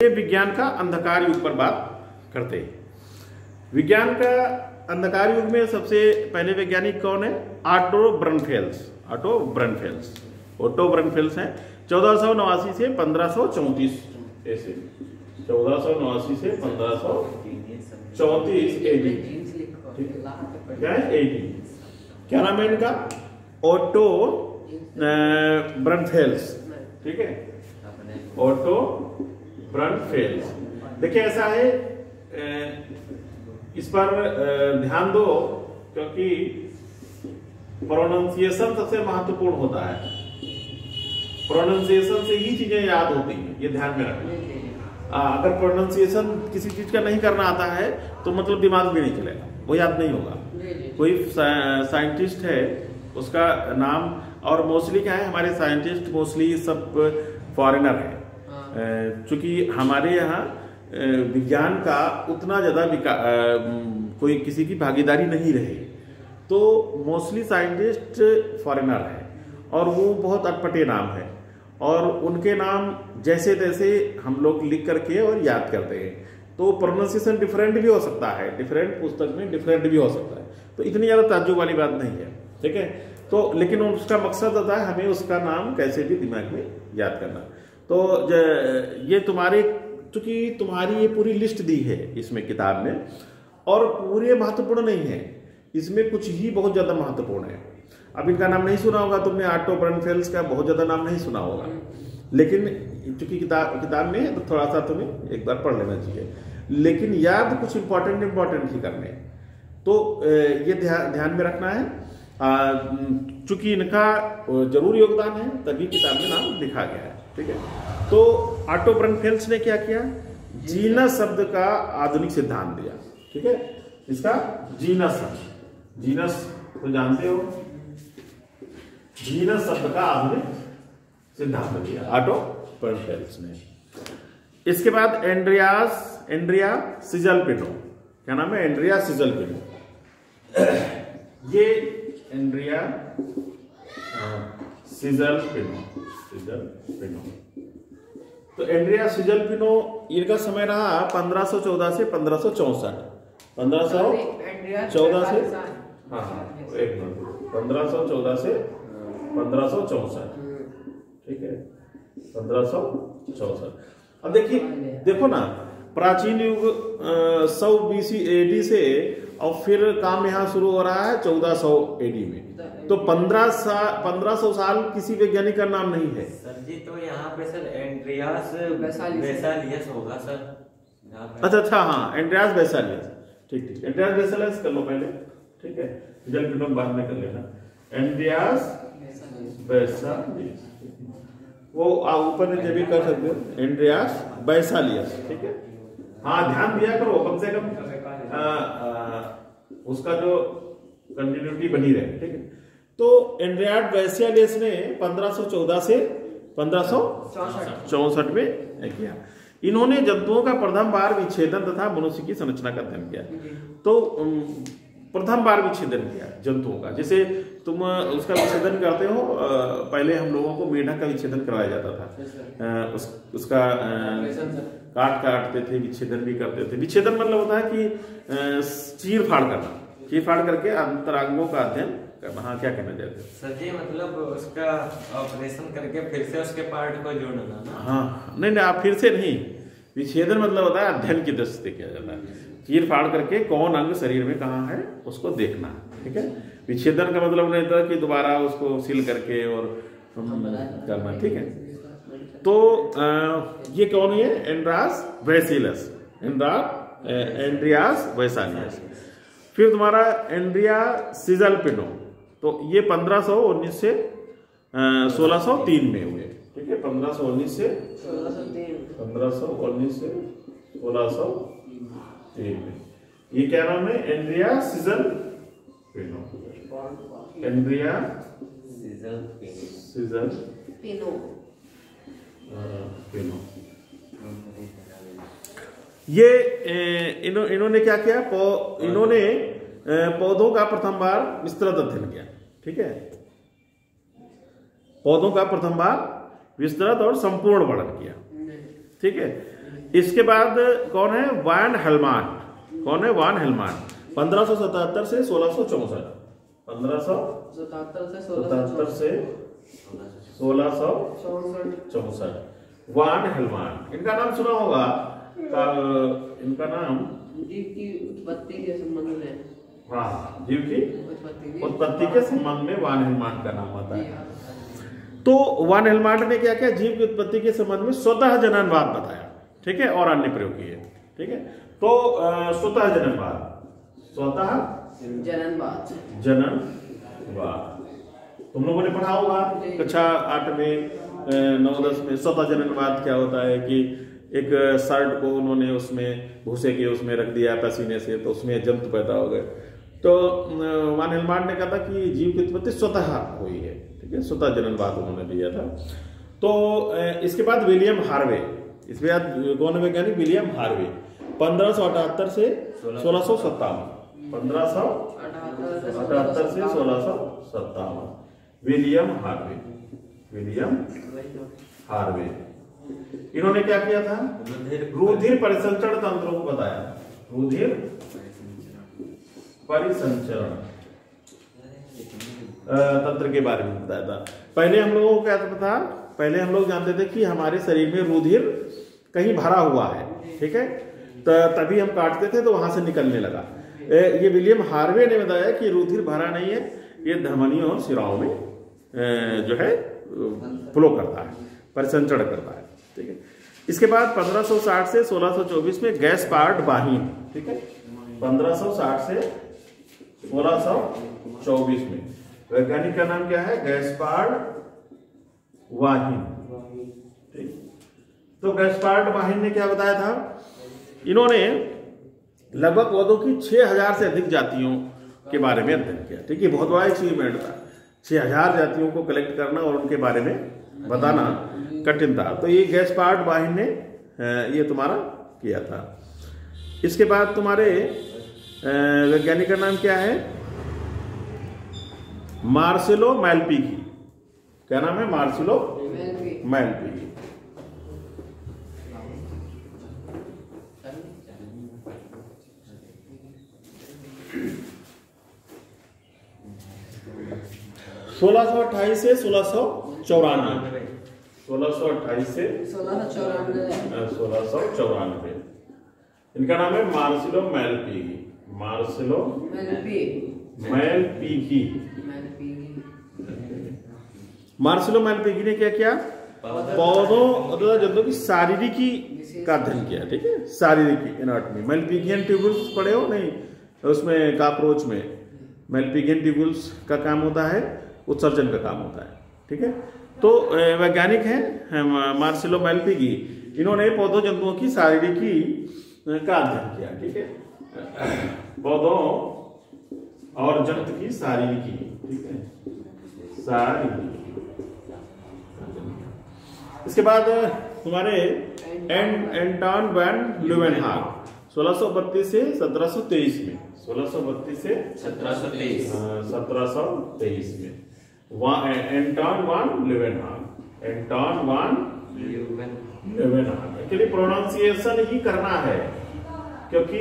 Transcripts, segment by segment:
विज्ञान का अंधकार युग पर बात करते हैं। विज्ञान का अंधकार युग में सबसे पहले वैज्ञानिक कौन है? ऑटो ब्रनफेल्स। ओटो ब्रनफेल्स हैं 1489 से 1534 ऐसे 1489 से 1534 एडी। क्या है? एडी। क्या नाम है इनका? ओटो ब्रनफेल्स। ठीक है, ओटो ब्रनफेल्स। देखिए ऐसा है, इस पर ध्यान दो क्योंकि प्रोनाउंसिएशन सबसे महत्वपूर्ण होता है। प्रोनाउंसिएशन से ही चीजें याद होती हैं, ये ध्यान में रखना। अगर प्रोनाउंसिएशन किसी चीज का नहीं करना आता है तो मतलब दिमाग भी नहीं चलेगा, वो याद नहीं होगा। कोई साइंटिस्ट है, उसका नाम, और मोस्टली क्या है, हमारे साइंटिस्ट मोस्टली सब फॉरेनर है। चूंकि हमारे यहाँ विज्ञान का उतना ज्यादा कोई किसी की भागीदारी नहीं रही, तो मोस्टली साइंटिस्ट फॉरेनर है और वो बहुत अटपटे नाम है और उनके नाम जैसे तैसे हम लोग लिख करके और याद करते हैं, तो प्रोनाउंसिएशन डिफरेंट भी हो सकता है, डिफरेंट पुस्तक में डिफरेंट भी हो सकता है, तो इतनी ज्यादा ताज्जुब वाली बात नहीं है। ठीक है, तो लेकिन उसका मकसद होता है हमें उसका नाम कैसे भी दिमाग में याद करना। तो ये तुम्हारे, चूंकि तुम्हारी ये पूरी लिस्ट दी है इसमें किताब में, और पूरे महत्वपूर्ण नहीं है, इसमें कुछ ही बहुत ज्यादा महत्वपूर्ण है। अब इनका नाम नहीं सुना होगा तुमने, ऑटो ब्रनफेल्स का बहुत ज्यादा नाम नहीं सुना होगा, लेकिन चूंकि किताब में है तो थोड़ा सा तुम्हें एक बार पढ़ लेना चाहिए, लेकिन याद कुछ इंपॉर्टेंट ही करने। तो ये ध्यान में रखना है, चूंकि इनका जरूर योगदान है तभी किताब में नाम लिखा गया है। ठीक है, तो ऑटो ब्रनफेल्स ने क्या किया? जीनस शब्द का आधुनिक सिद्धांत दिया। ठीक है, इसका जीनस तो जानते हो, जीनस शब्द का आधुनिक सिद्धांत दिया ऑटो ब्रनफेल्स ने। इसके बाद एंड्रिया सिजलपिनो। क्या नाम है? एंड्रिया सिजलपिनो। ये एंड्रिया सिजलपिनो। तो एंड्रिया सिजलपिनो, इनका समय रहा 1514 से 1564। 1514 से, हाँ एक मिनट, 1514 से 1564। ठीक है, 1564। अब देखो ना, प्राचीन युग 100 BC AD से, और फिर काम यहाँ शुरू हो रहा है 1400 AD में, तो 1500 साल किसी वैज्ञानिक का नाम नहीं है। सर जी, तो यहाँ पे सर एंड्रियास बेसालियस होगा सर। अच्छा, हाँ एंड्रियास बेसालियस। ठीक, एंड्रियास बेसालियस कर लो पहले। ठीक है, सिजलपिनो बाद में कर लेना। एंड्रियास बेसालियस, वो ऊपर नीचे भी कर सकते हो, एंड्रियास बेसालियस। ठीक है, हाँ ध्यान दिया करो, कम से कम उसका जो कंटिन्यूटी बनी रहे। ठीक है, तो एंड्रियास बेसालियस ने 1514 से 1564 में किया। इन्होंने जंतुओं का प्रथम बार विच्छेदन तथा मनुष्य की संरचना का अध्ययन किया। तो प्रथम बार विच्छेदन किया जंतुओं का, जैसे तुम उसका विच्छेदन करते हो, पहले हम लोगों को मेढक का विच्छेदन करवाया जाता था, उसका काटते थे, विच्छेदन भी करते थे। विच्छेदन मतलब होता है कि चीर फाड़ करके अंतरांगों का अध्ययन करना। हाँ, क्या कहना चाहते हैं सर जी? मतलब उसका ऑपरेशन करके फिर से उसके पार्ट को जोड़ना ना? हाँ, नहीं आप फिर से नहीं, विच्छेदन मतलब होता है अध्ययन की दृष्टि से किया जाता है, चीर फाड़ करके कौन अंग शरीर में कहाँ है उसको देखना। ठीक है, विच्छेदन का मतलब नहीं था कि दोबारा उसको सील करके और करना। ठीक है, तो ये कौन है? एंड्रियास बेसालियस। फिर तुम्हारा एंड्रिया सिजलपिनो, तो ये 1519 से 1603 में हुए। ठीक है, 1519 से 1603 में। ये क्या नाम है? एंड्रिया सिजलपिनो। ये इन्होंने क्या किया? इन्होंने पौधों का प्रथम बार विस्तृत अध्ययन किया। ठीक है, पौधों का प्रथम बार विस्तृत और संपूर्ण वर्णन किया। ठीक है, इसके बाद कौन है? वान हेलमांड। कौन है? वान हेलमांड। 1577 से 1664। 1577 से 1664। वान हेलमांड, इनका नाम सुना होगा। इनका नाम जीव की उत्पत्ति के संबंध में, हाँ, जीव की उत्पत्ति के संबंध में वान हेलमांड का नाम आता है। तो वान हेलमांड ने क्या किया? जीव की उत्पत्ति के संबंध में स्वतः जननवाद बताया, ठीक है, और अन्य प्रयोग किए, ठीक है। तो स्वतः जननवाद, स्वतः जननवाद तुम लोगों ने पढ़ा होगा कक्षा 8 में, 9-10 में। स्वतः जननवाद क्या होता है कि एक शर्ट को उन्होंने उसमें भूसे के उसमें रख दिया पसीने से, तो उसमें जंतु पैदा हो गए। तो वान हेलमांड ने कहा था कि जीव की उत्पत्ति स्वतः हुई है, ठीक है, स्वतः जननवाद उन्होंने दिया था। तो इसके बाद विलियम हार्वे, इसके बाद कौन वैज्ञानिक? William Harvey. 1578 से 1657। 1578 से 1657। William Harvey. विलियम हार्वे, इन्होंने क्या किया था? रुधिर परिसंचरण तंत्रों को बताया। रुधिर परिसंचरण तंत्र के बारे में बताया था। पहले हम लोगों को क्या था? पहले हम लोग जानते थे कि हमारे शरीर में रुधिर कहीं भरा हुआ है, ठीक है, तो तभी हम काटते थे तो वहां से निकलने लगा। ये विलियम हार्वे ने बताया कि रुधिर भरा नहीं है, ये धमनियों और शिराओं में जो है फ्लो करता है, परिसंचरण करता है, ठीक है। इसके बाद 1560 से 1624 में गैस्पार्ड बाहिन, ठीक है, 1560 से 1624 में वैज्ञानिक का नाम क्या है? गैस्पार्ड वाहिन, ठीक। तो गैस्पार्ड वाहिन ने क्या बताया था? इन्होंने लगभग पौधों की 6000 से अधिक जातियों के बारे में अध्ययन किया, ठीक है, बहुत बड़ा अचीवमेंट था। 6000 जातियों को कलेक्ट करना और उनके बारे में बताना कठिन था। तो ये गैस्पार्ड वाहिन ने ये तुम्हारा किया था। इसके बाद तुम्हारे वैज्ञानिक का नाम क्या है? मार्सेलो मैलपीगी। क्या नाम है? मार्सेलो मैलपीगी। सोलह सौ 1628 से 1694। 1628 से 1694। इनका नाम है मार्सेलो मैलपीगी। मार्सेलो मैलपीगी। मार्सेलो मैलपीगी ने क्या किया? पौधों तथा जंतुओं की शारीरिकी का अध्ययन किया, ठीक है, शारीरिकी एनाटॉमी। मैलपीगियन ट्यूबुल्स पढ़े हो नहीं? उसमें काकरोच में मैलपीगियन ट्यूबुल्स का काम होता है, उत्सर्जन का काम होता है, ठीक है। तो वैज्ञानिक हैं मार्सेलो मैलपीगी। इन्होंने पौधों जंतुओं की शारीरिकी का अध्ययन किया, ठीक है, पौधों और जंतु की शारीरिकी, ठीक है, शारीरिकी। इसके बाद तुम्हारे एंटॉन वैन ल्यूवेनहाग 1632 से 1723 में। 1632 से 1723 में एंटॉन वान ल्यूवेनहाग। एंटॉन वान ल्यूवेनहाग। एक्चुअली प्रोनाउंसिएशन ही करना है, क्योंकि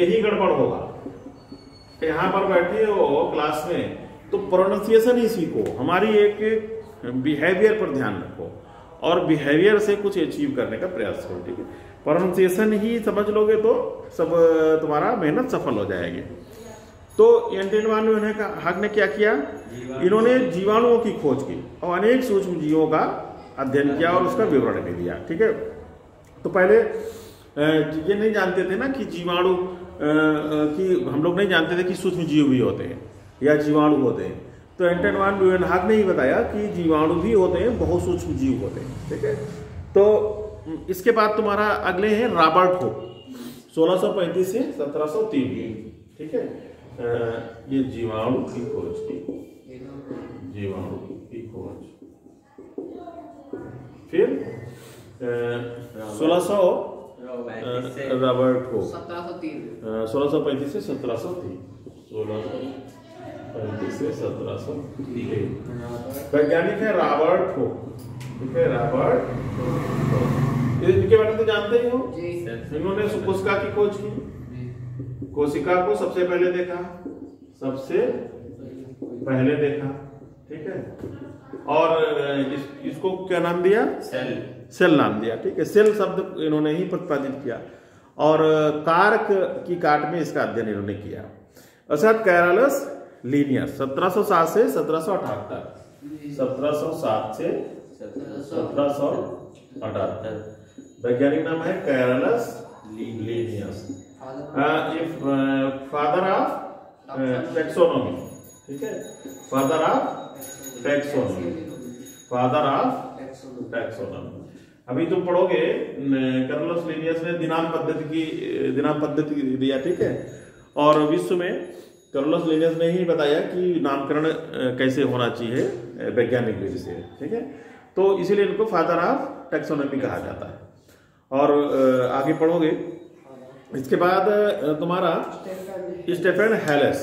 यही गड़बड़ होगा। यहाँ पर बैठे हो क्लास में तो प्रोनाउंसिएशन ही सीखो। हमारी एक बिहेवियर पर ध्यान रखो और बिहेवियर से कुछ अचीव करने का प्रयास करो, ठीक है। प्रोनाउंसिएशन ही समझ लोगे तो सब तुम्हारा मेहनत सफल हो जाएगी। तो एंटॉन वान ल्यूवेनहाग ने क्या किया? इन्होंने जीवाणुओं की खोज की और अनेक सूक्ष्म जीवों का अध्ययन किया और उसका विवरण भी दिया, ठीक है। तो पहले ये नहीं जानते थे ना कि जीवाणु कि हम लोग नहीं जानते थे कि सूक्ष्म जीव भी होते हैं या जीवाणु होते हैं। तो एंटॉन वान ल्यूवेनहाग ने ही बताया कि जीवाणु भी होते हैं, बहुत सूक्ष्म जीव होते हैं, ठीक है। तो इसके बाद तुम्हारा अगले हैं रॉबर्ट हुक 1635 से 1703, ठीक है। ये जीवाणु की खोज की, जीवाणु की खोज। फिर 1600 रॉबर्ट हुक 1635 से 1703। 1635 से 1703 वैज्ञानिक है रॉबर्ट हुक, ठीक है, रॉबर्ट हुक। इनके बारे में तो जानते ही हो। जी। इन्होंने कोशिका की खोज की, कोशिका को सबसे पहले देखा, ठीक है। और इसको क्या नाम दिया? सेल नाम दिया, ठीक है। सेल शब्द इन्होंने ही प्रतिपादित किया और कार्क की काट में इसका अध्ययन इन्होंने किया। अर्थात कैरलस लीनियस 1707 से 1778, 1707 से 1778। वैज्ञानिक नाम है Carlos Linnaeus, father of taxonomy, ठीक है। Father of taxonomy. अभी तुम पढ़ोगे कैरलस लीनियस ने दिनांक पद्धति दिया, ठीक है। और विश्व में कैरलस लीनियस ने ही बताया कि नामकरण कैसे होना चाहिए वैज्ञानिक विधि से, ठीक है। तो इसीलिए इनको फादर ऑफ टैक्सोनॉमी कहा जाता है। और आगे पढ़ोगे, इसके बाद तुम्हारा स्टेफन हेलेस,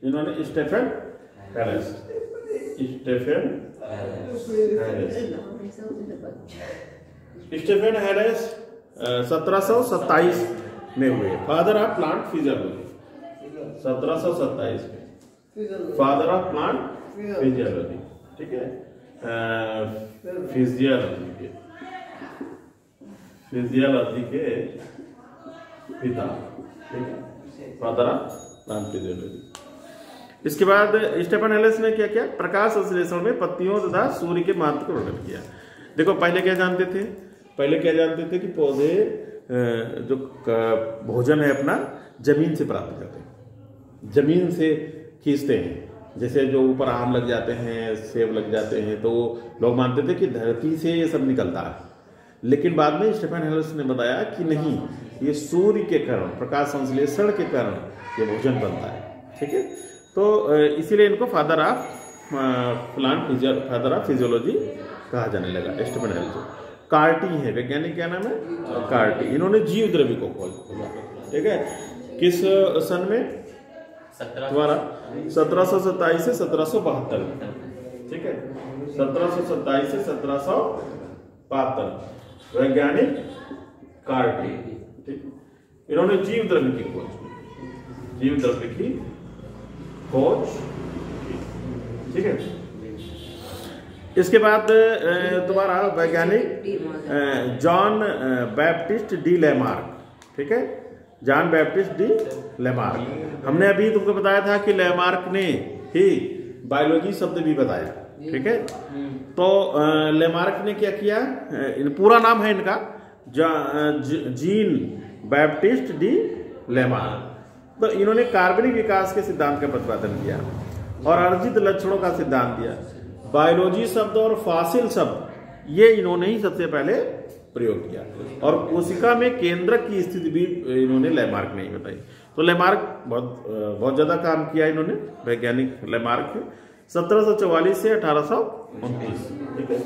इन्होंने स्टेफन हेलेस 1727 में हुए, फादर ऑफ प्लांट फिजियोलॉजी। 1727 में फादर ऑफ प्लांट फिजियोलॉजी, ठीक है। फिजियोलॉजी के पिता, ठीक है, फादर ऑफ प्लांट फिजियोलॉजी। इसके बाद स्टेफन हेलेस ने क्या किया? प्रकाश संश्लेषण में पत्तियों तथा सूर्य के महत्व को प्रकट किया। देखो पहले क्या जानते थे कि पौधे जो भोजन है अपना जमीन से प्राप्त करते हैं, जमीन से खींचते हैं। जैसे जो ऊपर आम लग जाते हैं, सेब लग जाते हैं, तो लोग मानते थे कि धरती से ये सब निकलता है। लेकिन बाद में स्टेफन हेलेस ने बताया कि नहीं, ये सूर्य के कारण, प्रकाश संश्लेषण के कारण ये भोजन बनता है, ठीक है। तो इसीलिए इनको फादर ऑफ फिजियोलॉजी कहा जाने लगा स्टेफन हेलेस। कार्टी है वैज्ञानिक, क्या नाम है? कार्टी। इन्होंने जीव द्रव्य को खोजा, ठीक है। किस सन में? तुम्हारा 1727 से 1772, ठीक है। 1727 से 1772 वैज्ञानिक कार्टी, ठीक। इन्होंने जीव द्रव्य की खोज, ठीक है। इसके बाद तुम्हारा वैज्ञानिक जॉन बैप्टिस्ट डी लेमार्क, ठीक है। John Baptiste de Lamarck. हमने अभी तुमको बताया था कि लेमार्क ने ही बायोलॉजी शब्द भी बताया, ठीक है। तो लेमार्क ने क्या किया? पूरा नाम है इनका जीन बैप्टिस्ट डी लेमार्क। तो इन्होंने कार्बनिक विकास के सिद्धांत का प्रतिपादन किया और अर्जित लक्षणों का सिद्धांत दिया। बायोलॉजी शब्द और फॉसिल शब्द ये इन्होंने ही सबसे पहले प्रयोग किया। और कोशिका में केंद्रक की स्थिति भी इन्होंने लेमार्क ने ही बताई। तो लेमार्क बहुत ज्यादा काम किया इन्होंने, वैज्ञानिक लेमार्क 1744 से 1829, ठीक है।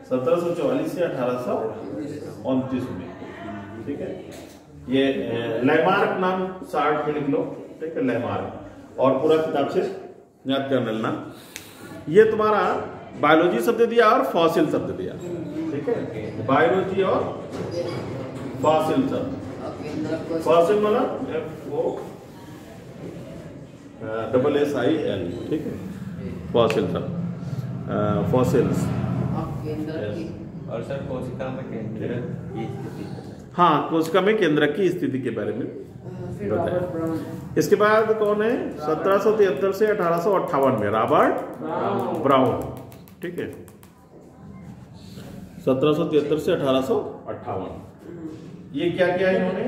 1744 से 1829 में, ठीक है। ये लेमार्क नाम शार्ट में लिख लो, ठीक है, लेमार्क। और पूरा किताब से याद कर लेना। ये तुम्हारा बायोलॉजी शब्द दिया और फॉसिल शब्द दिया, ठीक है। बायोलॉजी और फॉसिल शब्द। फॉसिल मतलब FOSSIL, ठीक है, फॉसिल शब्द, फॉसिल्स। और सर कोशिका में केंद्रक की स्थिति, हाँ, कोशिका में केंद्रक की स्थिति के बारे में बताया। इसके बाद कौन है? 1773 से 1858 में रॉबर्ट ब्राउन, ठीक है। 1773 से 1858 ये क्या किया इन्होंने?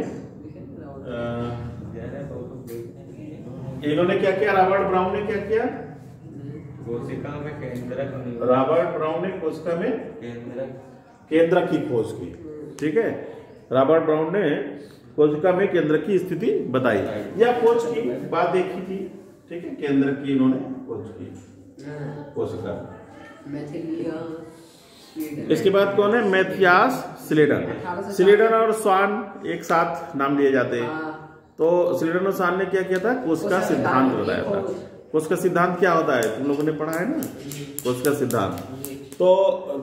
क्या किया? रॉबर्ट ब्राउन ने क्या किया? कोशिका में केंद्रक। रॉबर्ट ब्राउन ने कोशिका में केंद्रक की खोज की, ठीक है। रॉबर्ट ब्राउन ने कोशिका में केंद्र की स्थिति बताई या खोज की, बात देखी थी, ठीक है। केंद्र की इन्होंने खोज की कोशिका। इसके बाद कौन है? मैथियास स्लेडन और स्वान एक साथ नाम लिए जाते हैं। तो स्लेडन और स्वान ने क्या किया था? कोशिका सिद्धांत बताया था। कोशिका सिद्धांत क्या होता है? तुम लोगों ने पढ़ा है ना, कोशिका सिद्धांत। तो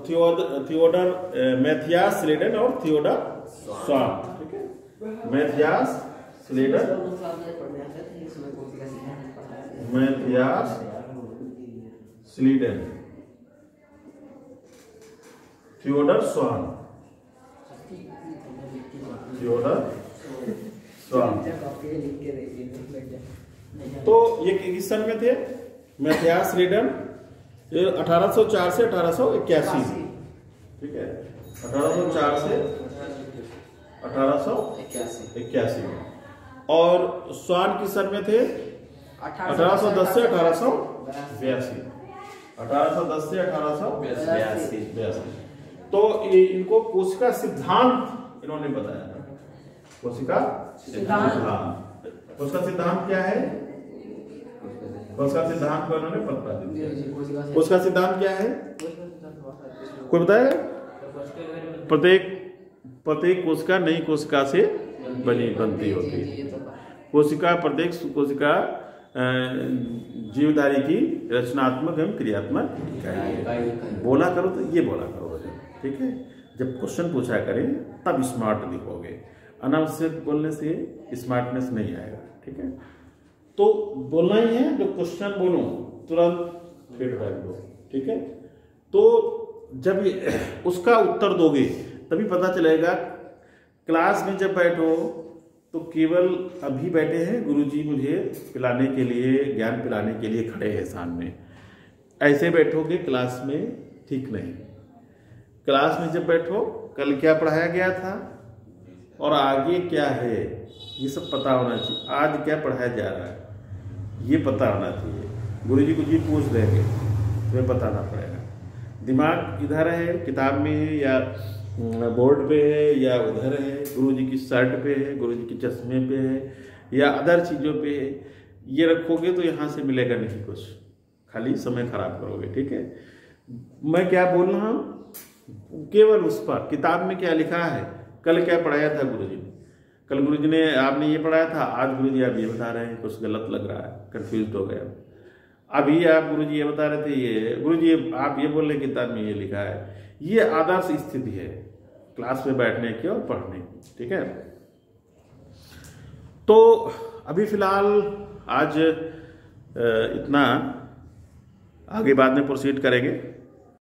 थियोडर मैथियास स्लेडन और थियोडर स्वान, ठीक है। Matthias Schleiden, Matthias Schleiden, Theodor Schwann, Theodor Schwann. तो ये किस सन में थे? मैथियास स्लेडन 1804 से 1881, ठीक है, 1804 से 1881 में। और स्वान किस सन में थे? 1810 से 1882, 1810 से 1882। तो इनको कोशिका सिद्धांत इन्होंने बताया था। कोशिका सिद्धांत, कोशिका सिद्धांत क्या है? कोशिका सिद्धांत को इन्होंने बता दिया। कोशिका सिद्धांत क्या है? कोई बताए? प्रत्येक कोशिका नई कोशिका से बनती होती है। कोशिका, प्रत्येक कोशिका जीवधारी की रचनात्मक एवं क्रियात्मक इकाई है। बोला करो तो ये बोला करो, ठीक है। जब क्वेश्चन पूछा करें तब स्मार्ट दिखोगे, अनावश्यक बोलने से स्मार्टनेस नहीं आएगा, ठीक है। तो बोलना ही है, जो क्वेश्चन बोलो तुरंत फीडबैक दो, ठीक है। तो जब उसका उत्तर दोगे तभी पता चलेगा। क्लास में जब बैठो तो केवल अभी बैठे हैं, गुरुजी मुझे पिलाने के लिए, ज्ञान पिलाने के लिए खड़े हैं सामने, ऐसे बैठोगे क्लास में, ठीक नहीं। क्लास में जब बैठो कल क्या पढ़ाया गया था और आगे क्या है ये सब पता होना चाहिए। आज क्या पढ़ाया जा रहा है ये पता होना चाहिए। गुरुजी कुछ भी पूछ देंगे तुम्हें बताना पड़ेगा। दिमाग इधर है, किताब में है या बोर्ड पे है या उधर है, गुरुजी की शर्ट पे है, गुरुजी के चश्मे पे है या अदर चीज़ों पे है, ये रखोगे तो यहाँ से मिलेगा नहीं कुछ, खाली समय खराब करोगे, ठीक है। मैं क्या बोल रहा हूँ केवल उस पर, किताब में क्या लिखा है, कल क्या पढ़ाया था गुरुजी ने, कल गुरुजी ने आपने ये पढ़ाया था, आज गुरुजी आप ये बता रहे हैं, कुछ गलत लग रहा है, कंफ्यूज हो गया। अभी आप गुरुजी ये बता रहे थे, ये गुरुजी आप ये बोल रहे किताब में ये लिखा है। ये आदर्श स्थिति है क्लास में बैठने की और पढ़ने की, ठीक है। तो अभी फिलहाल आज इतना, आगे बाद में प्रोसीड करेंगे।